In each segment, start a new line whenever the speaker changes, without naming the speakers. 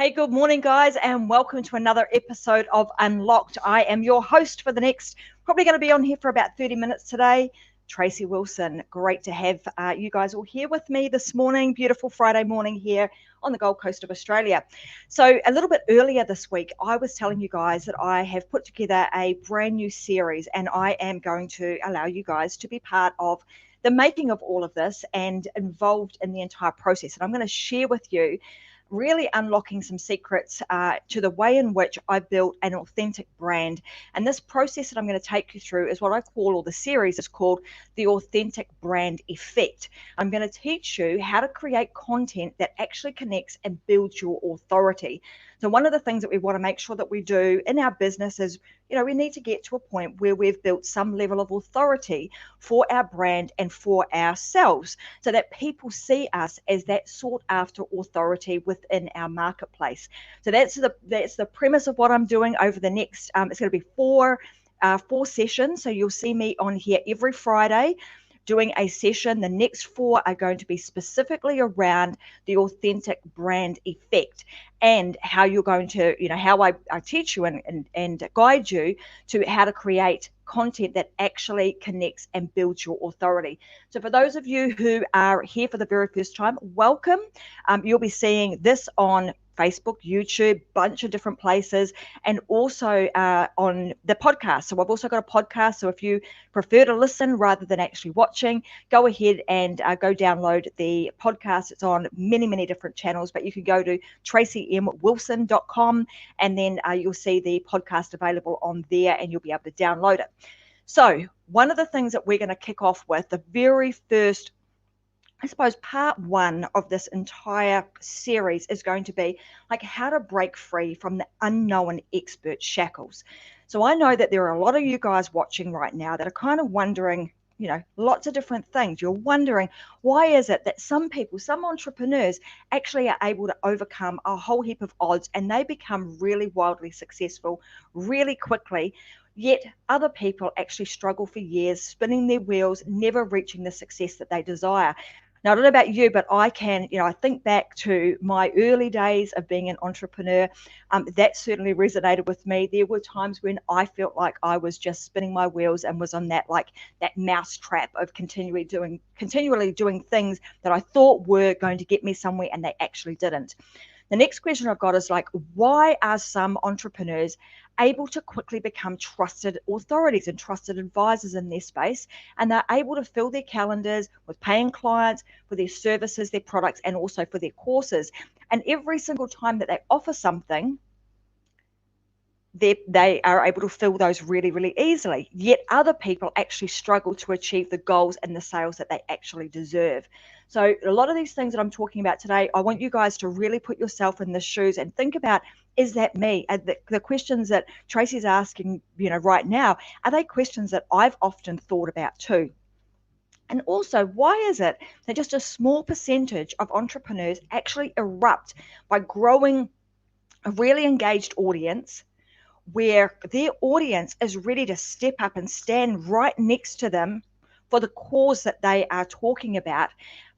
Hey, good morning, guys, and welcome to another episode of Unlocked. I am your host for the next, probably going to be on here for about 30 minutes today, Tracy Wilson. Great to have you guys all here with me this morning. Beautiful Friday morning here on the Gold Coast of Australia. So a little bit earlier this week, I was telling you guys that I have put together a brand new series, and I am going to allow you guys to be part of the making of all of this and involved in the entire process. And I'm going to share with you really unlocking some secrets to the way in which I built an authentic brand. And this process that I'm going to take you through is what I call, or the series is called, the Authentic Brand Effect. I'm going to teach you how to create content that actually connects and builds your authority. So one of the things that we want to make sure that we do in our business is, we need to get to a point where we've built some level of authority for our brand and for ourselves, so that people see us as that sought after authority within our marketplace. So that's the premise of what I'm doing over the next, it's going to be four sessions. So you'll see me on here every Friday doing a session. The next four are going to be specifically around the authentic brand effect and how you're going to, how I teach you and guide you to how to create content that actually connects and builds your authority. So for those of you who are here for the very first time, welcome. You'll be seeing this on Facebook, YouTube, bunch of different places, and also on the podcast. So I've also got a podcast. So if you prefer to listen rather than actually watching, go ahead and go download the podcast. It's on many, many different channels, but you can go to tracymwilson.com and then you'll see the podcast available on there and you'll be able to download it. So one of the things that we're going to kick off with, the very first, I suppose, part one of this entire series is going to be like how to break free from the unknown expert shackles. So I know that there are a lot of you guys watching right now that are kind of wondering, lots of different things. You're wondering, why is it that some people, some entrepreneurs actually are able to overcome a whole heap of odds and they become really wildly successful really quickly, yet other people actually struggle for years, spinning their wheels, never reaching the success that they desire. Now, I don't know about you, but I can, I think back to my early days of being an entrepreneur. That certainly resonated with me. There were times when I felt like I was just spinning my wheels and was on that mouse trap of continually doing things that I thought were going to get me somewhere, and they actually didn't. The next question I've got is why are some entrepreneurs able to quickly become trusted authorities and trusted advisors in their space, and they're able to fill their calendars with paying clients for their services, their products, and also for their courses. And every single time that they offer something, they are able to fill those really, really easily. Yet other people actually struggle to achieve the goals and the sales that they actually deserve. So a lot of these things that I'm talking about today, I want you guys to really put yourself in the shoes and think about, is that me? The questions that Tracy's asking, right now, are they questions that I've often thought about too? And also, why is it that just a small percentage of entrepreneurs actually erupt by growing a really engaged audience, where their audience is ready to step up and stand right next to them for the cause that they are talking about,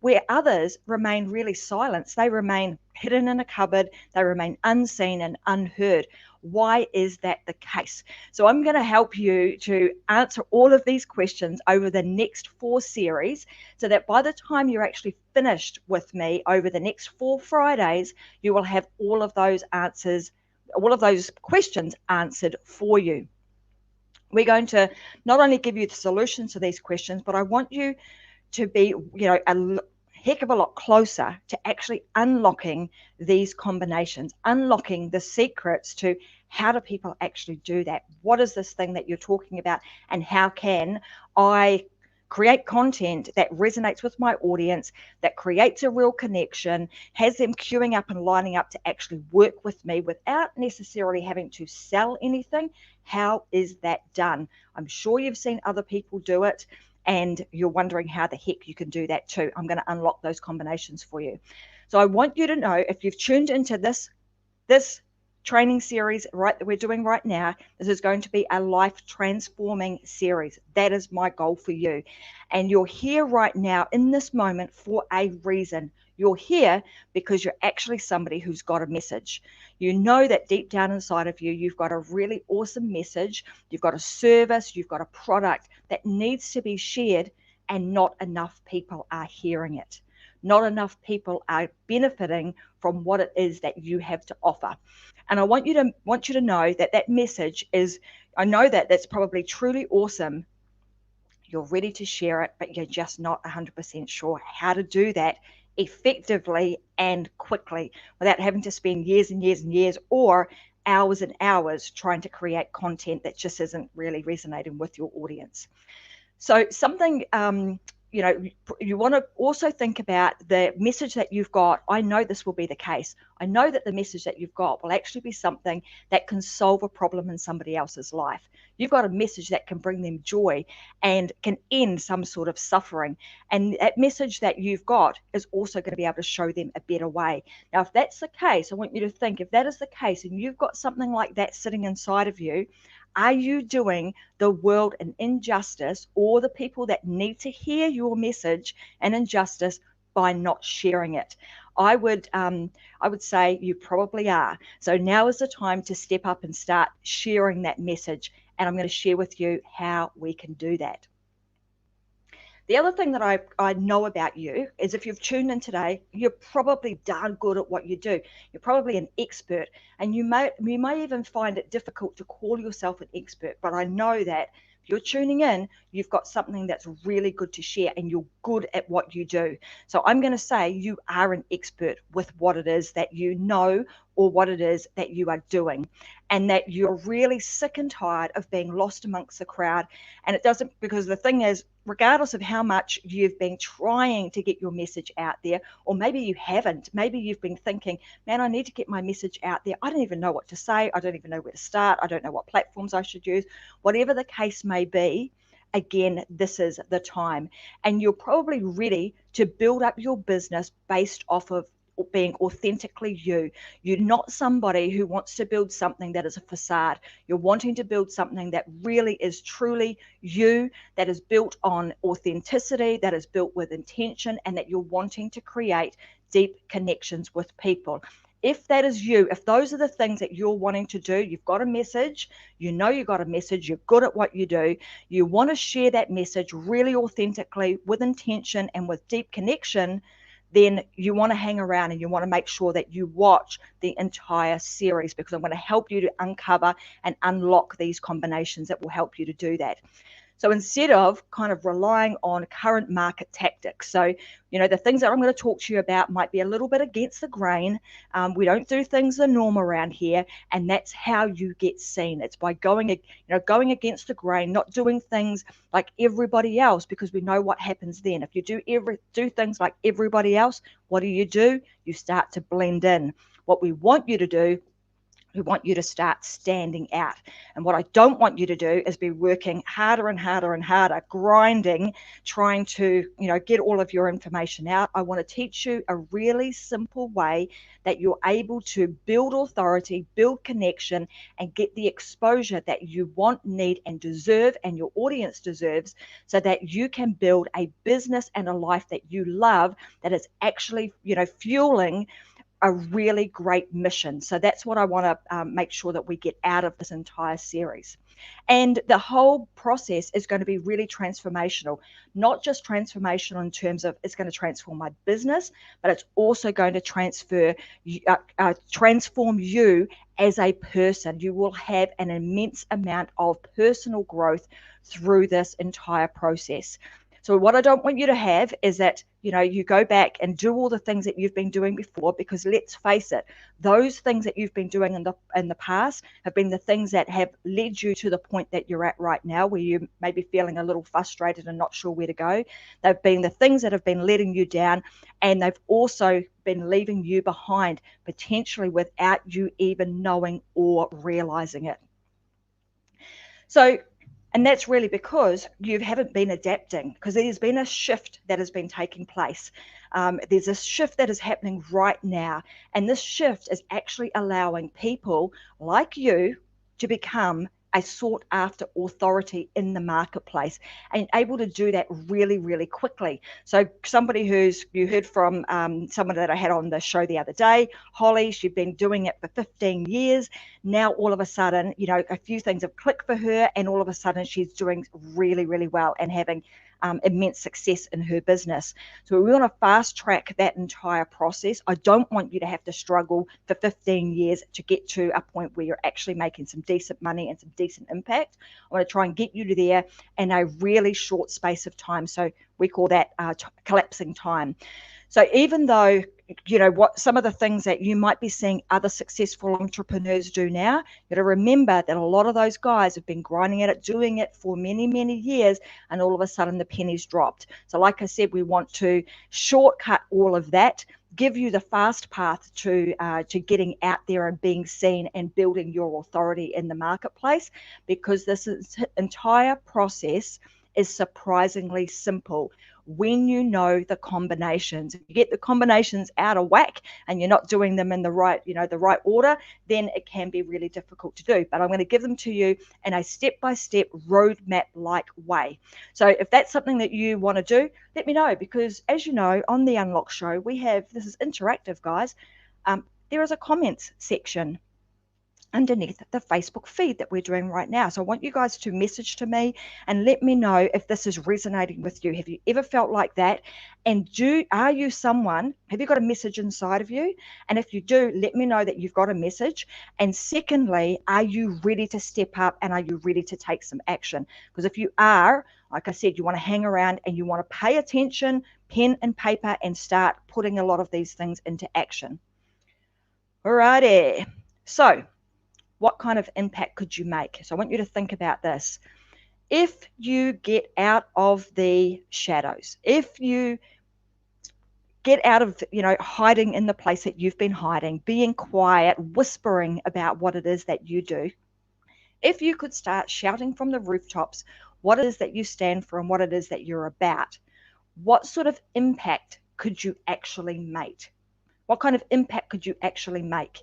where others remain really silenced? They remain hidden in a cupboard, they remain unseen and unheard. Why is that the case? So I'm going to help you to answer all of these questions over the next four series, so that by the time you're actually finished with me over the next 4 Fridays, you will have all of those answers, all of those questions answered for you. We're going to not only give you the solutions to these questions, but I want you to be, a heck of a lot closer to actually unlocking these combinations, unlocking the secrets to how do people actually do that? What is this thing that you're talking about? And how can I create content that resonates with my audience, that creates a real connection, has them queuing up and lining up to actually work with me without necessarily having to sell anything? How is that done? I'm sure you've seen other people do it, and you're wondering how the heck you can do that too. I'm going to unlock those combinations for you. So I want you to know, if you've tuned into this training series that we're doing right now. This is going to be a life transforming series. That is my goal for you. And you're here right now in this moment for a reason. You're here because you're actually somebody who's got a message. You know that deep down inside of you, you've got a really awesome message. You've got a service, you've got a product that needs to be shared, and not enough people are hearing it. Not enough people are benefiting from what it is that you have to offer. And I want you to know that that message is, I know that that's probably truly awesome. You're ready to share it, but you're just not 100% sure how to do that effectively and quickly without having to spend years and years and years or hours and hours trying to create content that just isn't really resonating with your audience. So something, you want to also think about the message that you've got. I know this will be the case. I know that the message that you've got will actually be something that can solve a problem in somebody else's life. You've got a message that can bring them joy and can end some sort of suffering. And that message that you've got is also going to be able to show them a better way. Now, if that's the case, I want you to think, if that is the case and you've got something like that sitting inside of you, are you doing the world an injustice, or the people that need to hear your message an injustice by not sharing it? I would say you probably are. So now is the time to step up and start sharing that message. And I'm going to share with you how we can do that. The other thing that I know about you is, if you've tuned in today, you're probably darn good at what you do. You're probably an expert, and you may even find it difficult to call yourself an expert. But I know that if you're tuning in, you've got something that's really good to share, and you're good at what you do. So I'm going to say you are an expert with what it is that you know, or what it is that you are doing, and that you're really sick and tired of being lost amongst the crowd. And it doesn't, because the thing is, regardless of how much you've been trying to get your message out there, or maybe you haven't, maybe you've been thinking, man, I need to get my message out there. I don't even know what to say. I don't even know where to start. I don't know what platforms I should use. Whatever the case may be, again, this is the time. And you're probably ready to build up your business based off of being authentically you. You're not somebody who wants to build something that is a facade. You're wanting to build something that really is truly you, that is built on authenticity, that is built with intention, and that you're wanting to create deep connections with people. If that is you, if those are the things that you're wanting to do, you've got a message, you know you've got a message, you're good at what you do, you want to share that message really authentically, with intention and with deep connection, then you want to hang around and you want to make sure that you watch the entire series, because I'm going to help you to uncover and unlock these combinations that will help you to do that. So instead of kind of relying on current market tactics, so, the things that I'm going to talk to you about might be a little bit against the grain. We don't do things the norm around here, and that's how you get seen. It's by going against the grain, not doing things like everybody else, because we know what happens then. If you do things like everybody else, what do? You start to blend in. What we want you to do, we want you to start standing out. And what I don't want you to do is be working harder and harder and harder, grinding, trying to, get all of your information out. I want to teach you a really simple way that you're able to build authority, build connection, and get the exposure that you want, need, and deserve, and your audience deserves, so that you can build a business and a life that you love, that is actually, fueling a really great mission. So that's what I want to make sure that we get out of this entire series. And the whole process is going to be really transformational, not just transformational in terms of it's going to transform my business, but it's also going to transform you as a person. You will have an immense amount of personal growth through this entire process. So what I don't want you to have is that, you go back and do all the things that you've been doing before, because let's face it, those things that you've been doing in the past have been the things that have led you to the point that you're at right now, where you may be feeling a little frustrated and not sure where to go. They've been the things that have been letting you down, and they've also been leaving you behind, potentially without you even knowing or realizing it. So And that's really because you haven't been adapting, because there's been a shift that has been taking place. There's a shift that is happening right now. And this shift is actually allowing people like you to become a sought after authority in the marketplace and able to do that really, really quickly. So somebody who's, you heard from someone that I had on the show the other day, Holly, she'd been doing it for 15 years. Now all of a sudden, you know, a few things have clicked for her, and all of a sudden she's doing really, really well and having immense success in her business. So we want to fast track that entire process. I don't want you to have to struggle for 15 years to get to a point where you're actually making some decent money and some decent impact. I want to try and get you to there in a really short space of time. So we call that collapsing time. So even though, you know, what some of the things that you might be seeing other successful entrepreneurs do now, you got to remember that a lot of those guys have been grinding at it, doing it for many, many years, and all of a sudden the pennies dropped. So like I said, we want to shortcut all of that, give you the fast path to getting out there and being seen and building your authority in the marketplace, because this entire process is surprisingly simple when you know the combinations. If you get the combinations out of whack and you're not doing them in the right, you know, the right order, then it can be really difficult to do. But I'm going to give them to you in a step-by-step roadmap-like way. So if that's something that you want to do, let me know, because as you know, on the Unlock Show, we have, this is interactive, guys. There is a comments section underneath the Facebook feed that we're doing right now. So I want you guys to message to me and let me know if this is resonating with you. Have you ever felt like that? And are you someone, have you got a message inside of you? And if you do, let me know that you've got a message. And secondly, are you ready to step up, and are you ready to take some action? Because if you are, like I said, you want to hang around and you want to pay attention, pen and paper, and start putting a lot of these things into action. Alrighty. So what kind of impact could you make? So I want you to think about this. If you get out of the shadows, if you get out of, you know, hiding in the place that you've been hiding, being quiet, whispering about what it is that you do, if you could start shouting from the rooftops what it is that you stand for and what it is that you're about, what sort of impact could you actually make? What kind of impact could you actually make?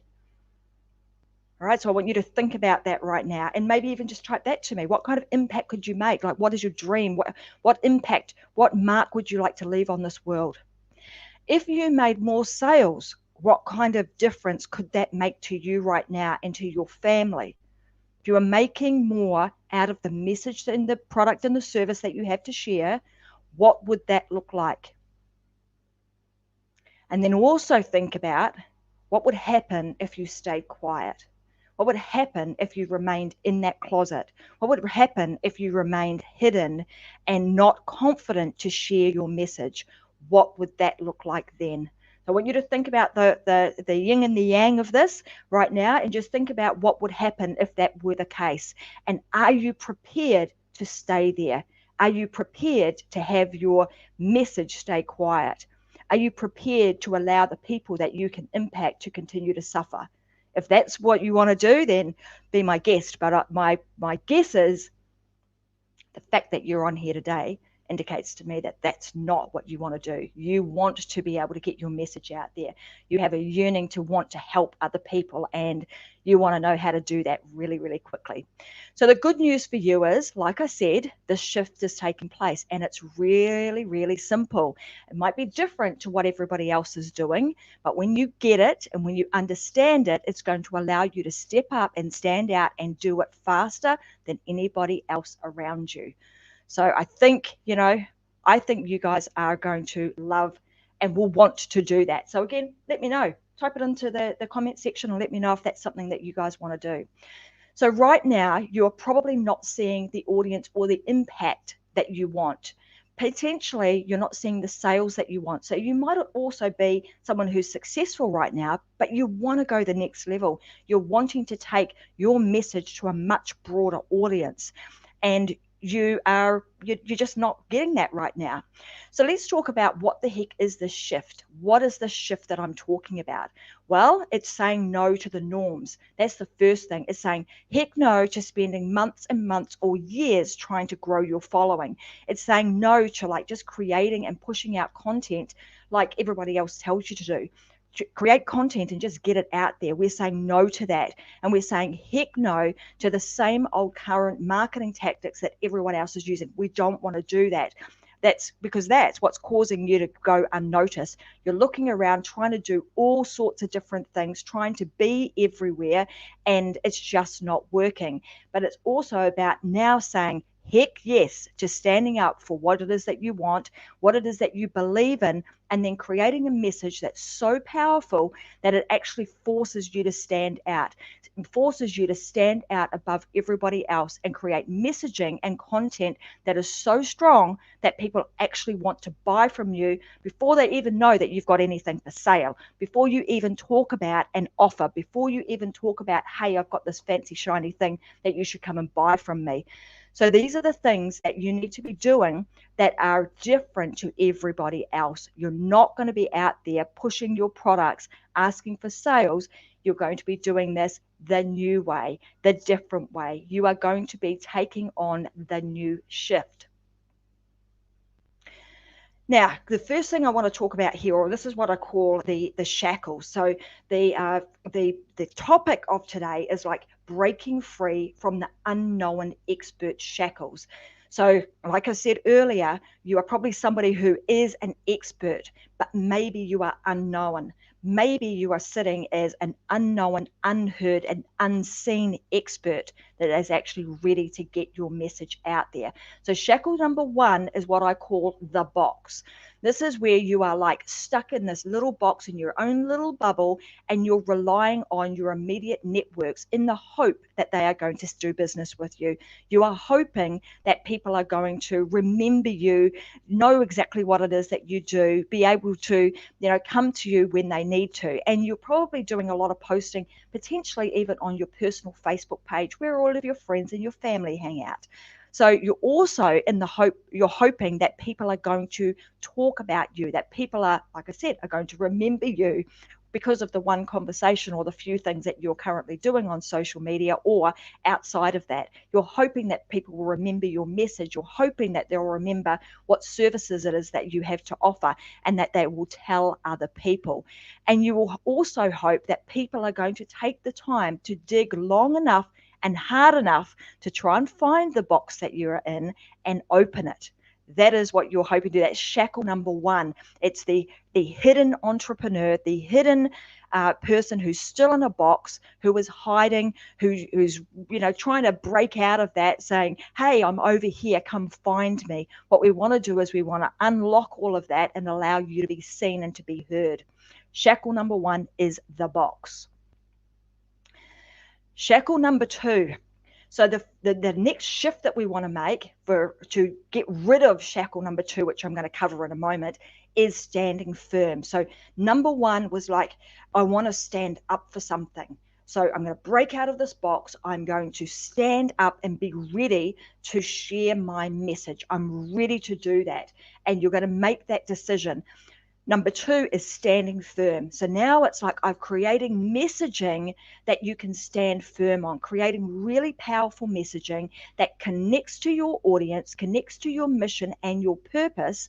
All right, so I want you to think about that right now, and maybe even just type that to me. What kind of impact could you make? Like, what is your dream? What impact, what mark would you like to leave on this world? If you made more sales, what kind of difference could that make to you right now and to your family? If you are making more out of the message and the product and the service that you have to share, what would that look like? And then also think about what would happen if you stayed quiet. What would happen if you remained in that closet? What would happen if you remained hidden and not confident to share your message? What would that look like then? So I want you to think about the yin and the yang of this right now, and just think about what would happen if that were the case. And are you prepared to stay there? Are you prepared to have your message stay quiet? Are you prepared to allow the people that you can impact to continue to suffer? If that's what you want to do, then be my guest. But my guess is the fact that you're on here today indicates to me that that's not what you want to do. You want to be able to get your message out there. You have a yearning to want to help other people, and you want to know how to do that really, really quickly. So the good news for you is, like I said, this shift is taking place, and it's really, really simple. It might be different to what everybody else is doing, but when you get it and when you understand it, it's going to allow you to step up and stand out and do it faster than anybody else around you. So I think, you know, I think you guys are going to love and will want to do that. So again, let me know. Type it into the comment section and let me know if that's something that you guys want to do. So right now, you're probably not seeing the audience or the impact that you want. Potentially, you're not seeing the sales that you want. So you might also be someone who's successful right now, but you want to go the next level. You're wanting to take your message to a much broader audience. And you're just not getting that right now. So let's talk about what the heck is this shift. What is the shift that I'm talking about? Well, it's saying no to the norms. That's the first thing. It's saying heck no to spending months and months or years trying to grow your following. It's saying no to like just creating and pushing out content like everybody else tells you to do. Create content and just get it out there. We're saying no to that. And we're saying heck no to the same old current marketing tactics that everyone else is using. We don't want to do that. That's because that's what's causing you to go unnoticed. You're looking around trying to do all sorts of different things, trying to be everywhere, and it's just not working. But it's also about now saying heck yes to standing up for what it is that you want, what it is that you believe in, and then creating a message that's so powerful that it actually forces you to stand out. It forces you to stand out above everybody else and create messaging and content that is so strong that people actually want to buy from you before they even know that you've got anything for sale, before you even talk about an offer, before you even talk about, hey, I've got this fancy shiny thing that you should come and buy from me. So these are the things that you need to be doing that are different to everybody else. You're not going to be out there pushing your products, asking for sales. You're going to be doing this the new way, the different way. You are going to be taking on the new shift. Now, the first thing I want to talk about here, or this is what I call the shackles. So the topic of today is like breaking free from the unknown expert shackles. So, like I said earlier, you are probably somebody who is an expert, but maybe you are unknown. Maybe you are sitting as an unknown, unheard, and unseen expert that is actually ready to get your message out there. So shackle number one is what I call the box. This is where you are like stuck in this little box in your own little bubble, and you're relying on your immediate networks in the hope that they are going to do business with you. You are hoping that people are going to remember you, know exactly what it is that you do, be able to, come to you when they need to. And you're probably doing a lot of posting, potentially even on your personal Facebook page where all of your friends and your family hang out. So you're also in the hope, you're hoping that people are going to talk about you, that people are, like I said, are going to remember you because of the one conversation or the few things that you're currently doing on social media or outside of that. You're hoping that people will remember your message. You're hoping that they'll remember what services it is that you have to offer and that they will tell other people. And you will also hope that people are going to take the time to dig long enough and hard enough to try and find the box that you're in and open it. That is what you're hoping to do. That's shackle number one. It's the hidden entrepreneur, the hidden person who's still in a box, who is hiding, who's trying to break out of that, saying, hey, I'm over here, come find me. What we want to do is we want to unlock all of that and allow you to be seen and to be heard. Shackle number one is the box. Shackle number two. So the next shift that we want to make to get rid of shackle number two, which I'm going to cover in a moment, is standing firm. So number one was like, I want to stand up for something. So I'm going to break out of this box. I'm going to stand up and be ready to share my message. I'm ready to do that. And you're going to make that decision. Number two is standing firm. So now it's like I'm creating messaging that you can stand firm on, creating really powerful messaging that connects to your audience, connects to your mission and your purpose,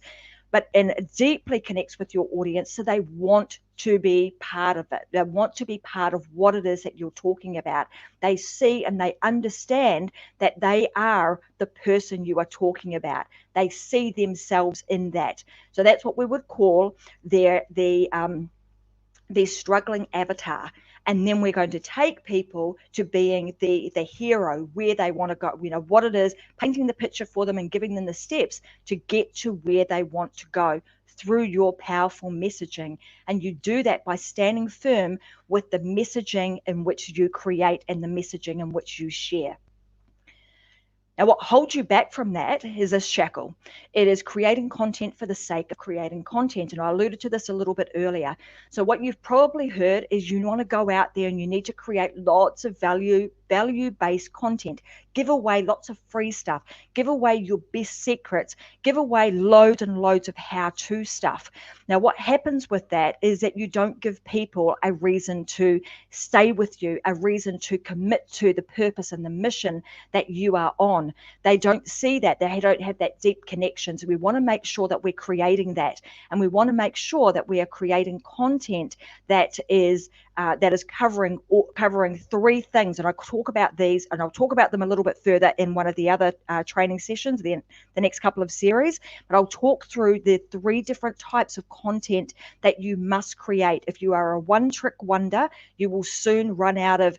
and deeply connects with your audience so they want to be part of it. They want to be part of what it is that you're talking about. They see and they understand that they are the person you are talking about. They see themselves in that. So that's what we would call their struggling avatar. And then we're going to take people to being the hero, where they want to go, what it is, painting the picture for them and giving them the steps to get to where they want to go through your powerful messaging. And you do that by standing firm with the messaging in which you create and the messaging in which you share. Now, what holds you back from that is a shackle. It is creating content for the sake of creating content. And I alluded to this a little bit earlier. So what you've probably heard is you want to go out there and you need to create lots of value value-based content. Give away lots of free stuff. Give away your best secrets. Give away loads and loads of how-to stuff. Now, what happens with that is that you don't give people a reason to stay with you, a reason to commit to the purpose and the mission that you are on. They don't see that. They don't have that deep connection. So we want to make sure that we're creating that, and we want to make sure that we are creating content that is covering three things. And I'll talk about these, and I'll talk about them a little bit further in one of the other training sessions, the next couple of series. But I'll talk through the three different types of content that you must create. If you are a one-trick wonder, you will soon run out of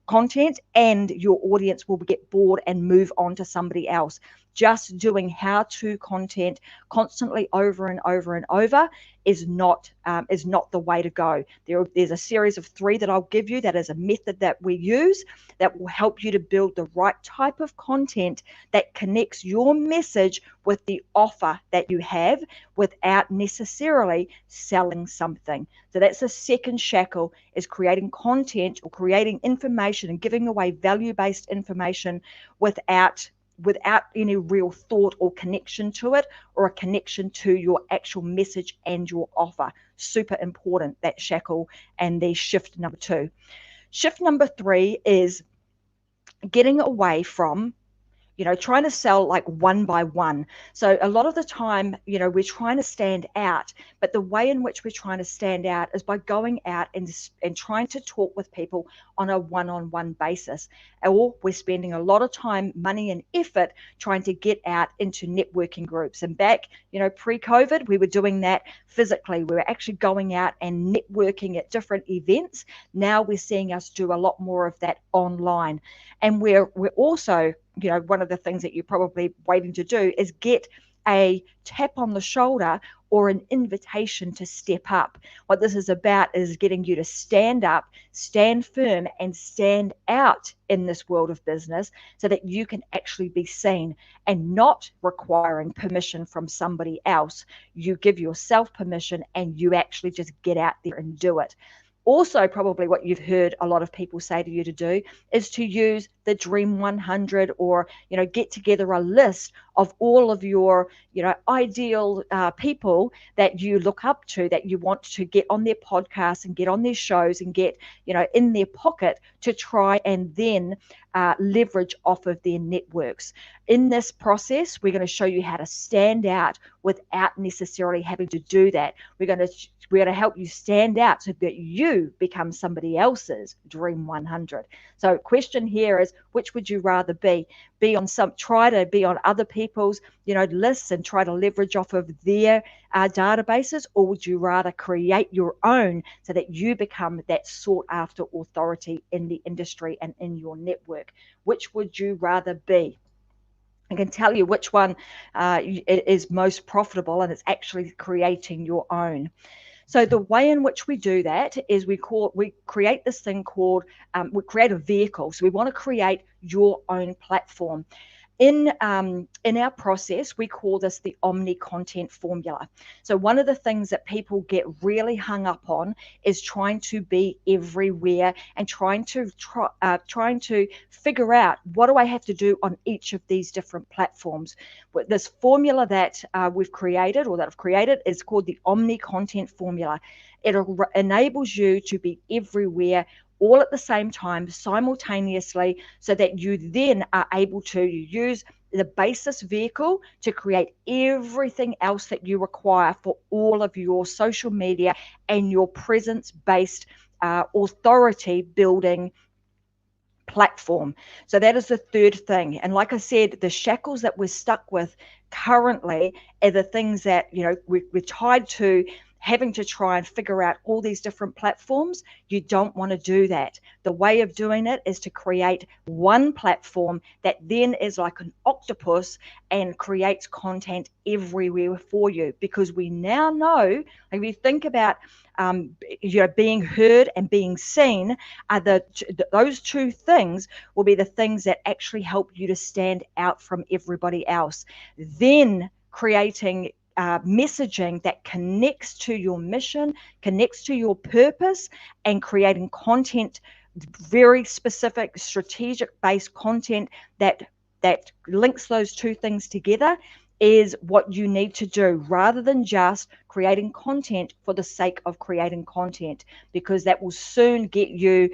content, and your audience will get bored and move on to somebody else. Just doing how-to content constantly over and over and over is not the way to go. There's a series of 3 that I'll give you. That is a method that we use that will help you to build the right type of content that connects your message with the offer that you have without necessarily selling something. So that's the second shackle, is creating content or creating information and giving away value-based information without any real thought or connection to it, or a connection to your actual message and your offer. Super important, that shackle and the shift number 2. Shift number 3 is getting away from trying to sell like one by one. So a lot of the time, we're trying to stand out, but the way in which we're trying to stand out is by going out and trying to talk with people on a one-on-one basis. Or we're spending a lot of time, money, and effort trying to get out into networking groups. And back, pre-COVID, we were doing that physically. We were actually going out and networking at different events. Now we're seeing us do a lot more of that online. And we're also, one of the things that you're probably waiting to do is get a tap on the shoulder or an invitation to step up. What this is about is getting you to stand up, stand firm, and stand out in this world of business so that you can actually be seen, and not requiring permission from somebody else. You give yourself permission and you actually just get out there and do it. Also, probably what you've heard a lot of people say to you to do is to use the Dream 100, or, get together a list of all of your, ideal people that you look up to, that you want to get on their podcasts and get on their shows and get, in their pocket to try and then leverage off of their networks. In this process, we're going to show you how to stand out without necessarily having to do that. We're going to help you stand out so that you become somebody else's Dream 100. So question here is, which would you rather be? Try to be on other people's, lists and try to leverage off of their databases, or would you rather create your own so that you become that sought after authority in the industry and in your network? Which would you rather be? I can tell you which one is most profitable, and it's actually creating your own. So the way in which we do that is we create this thing called, we create a vehicle. So we want to create your own platform. In our process, we call this the Omni content formula. So one of the things that people get really hung up on is trying to be everywhere and trying to figure out, what do I have to do on each of these different platforms. This formula that we've created, or that I've created, is called the Omni content formula. It enables you to be everywhere all at the same time, simultaneously, so that you then are able to use the basis vehicle to create everything else that you require for all of your social media and your presence-based authority building platform. So that is the third thing. And like I said, the shackles that we're stuck with currently are the things that, we're tied to having to try and figure out all these different platforms. You don't want to do that. The way of doing it is to create one platform that then is like an octopus and creates content everywhere for you. Because we now know, if you think about being heard and being seen, are those two things will be the things that actually help you to stand out from everybody else. Then creating messaging that connects to your mission, connects to your purpose, and creating content very specific, strategic-based content that links those two things together is what you need to do, rather than just creating content for the sake of creating content, because that will soon get you,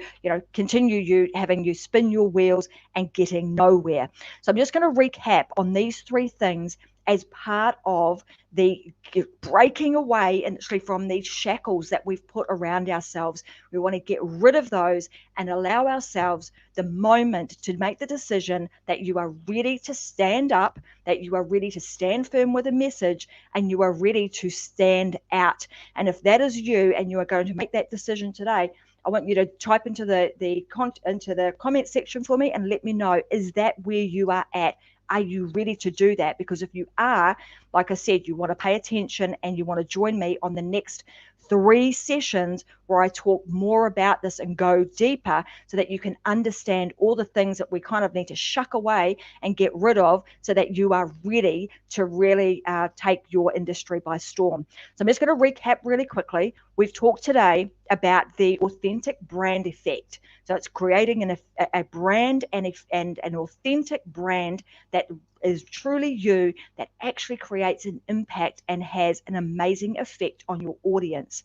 continue you having you spin your wheels and getting nowhere. So I'm just going to recap on these three things as part of the breaking away actually from these shackles that we've put around ourselves. We want to get rid of those and allow ourselves the moment to make the decision that you are ready to stand up, that you are ready to stand firm with a message, and you are ready to stand out. And if that is you and you are going to make that decision today, I want you to type into the comment section for me and let me know, is that where you are at? Are you ready to do that? Because if you are, like I said, you want to pay attention and you want to join me on the next 3 sessions where I talk more about this and go deeper so that you can understand all the things that we kind of need to shuck away and get rid of so that you are ready to really take your industry by storm. So I'm just going to recap really quickly. We've talked today about the authentic brand effect. So it's creating a brand and an authentic brand that is truly you, that actually creates an impact and has an amazing effect on your audience.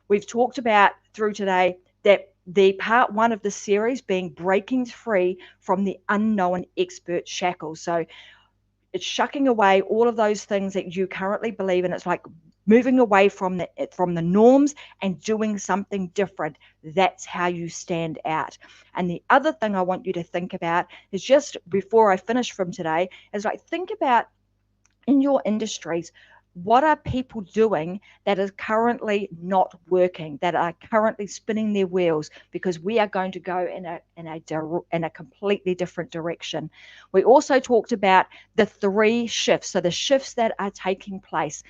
We've talked about through today that the part 1 of the series being breaking free from the unknown expert shackles. So it's shucking away all of those things that you currently believe in. It's like moving away from the norms and doing something different. That's how you stand out. And the other thing I want you to think about is, just before I finish from today, is like, think about in your industries, what are people doing that is currently not working, that are currently spinning their wheels? Because we are going to go in a completely different direction. We also talked about the 3 shifts, so the shifts that are taking place.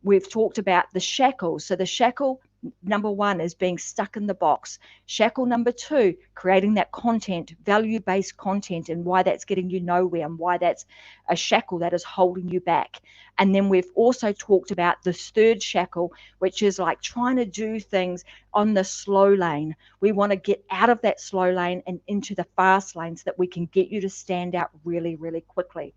We've talked about the shackles. So the shackle number 1 is being stuck in the box. Shackle number 2, creating that content, value-based content, and why that's getting you nowhere and why that's a shackle that is holding you back. And then we've also talked about the 3rd shackle, which is like trying to do things on the slow lane. We want to get out of that slow lane and into the fast lane so that we can get you to stand out really, really quickly.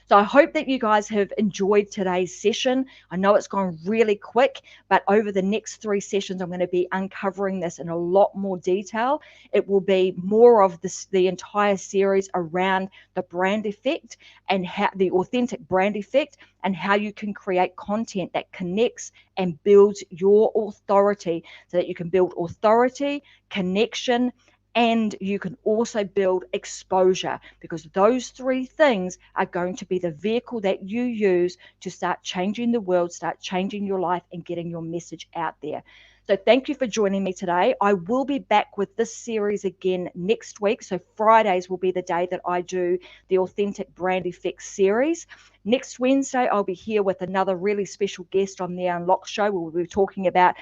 So I hope that you guys have enjoyed today's session. I know it's gone really quick, but over the next 3 sessions, I'm going to be uncovering this in a lot more detail. It will be more of the entire series around the brand effect and how the authentic brand effect and how you can create content that connects and builds your authority so that you can build authority, connection, and you can also build exposure, because those 3 things are going to be the vehicle that you use to start changing the world, start changing your life, and getting your message out there. So thank you for joining me today. I will be back with this series again next week. So Fridays will be the day that I do the Authentic Brand Effects series. Next Wednesday, I'll be here with another really special guest on the Unlock Show. We'll be talking about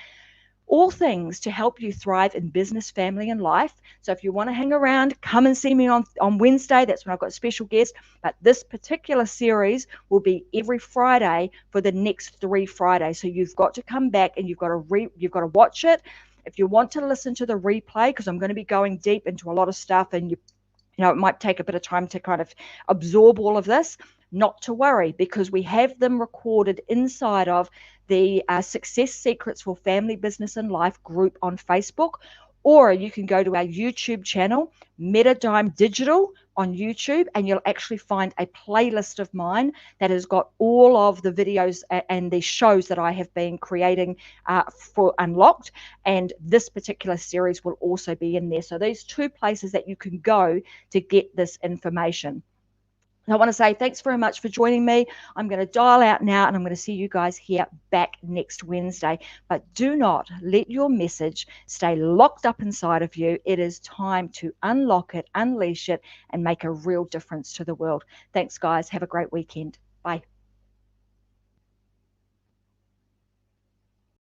all things to help you thrive in business, family, and life. So if you want to hang around, come and see me on Wednesday. That's when I've got a special guest. But this particular series will be every Friday for the next 3 Fridays. So you've got to come back and you've got to watch it. If you want to listen to the replay, because I'm going to be going deep into a lot of stuff, and it might take a bit of time to kind of absorb all of this. Not to worry, because we have them recorded inside of the Success Secrets for Family, Business, and Life group on Facebook, or you can go to our YouTube channel, Metadigm Digital on YouTube, and you'll actually find a playlist of mine that has got all of the videos and the shows that I have been creating for Unlocked, and this particular series will also be in there. So these 2 places that you can go to get this information. I want to say thanks very much for joining me. I'm going to dial out now, and I'm going to see you guys here back next Wednesday. But do not let your message stay locked up inside of you. It is time to unlock it, unleash it, and make a real difference to the world. Thanks, guys. Have a great weekend. Bye.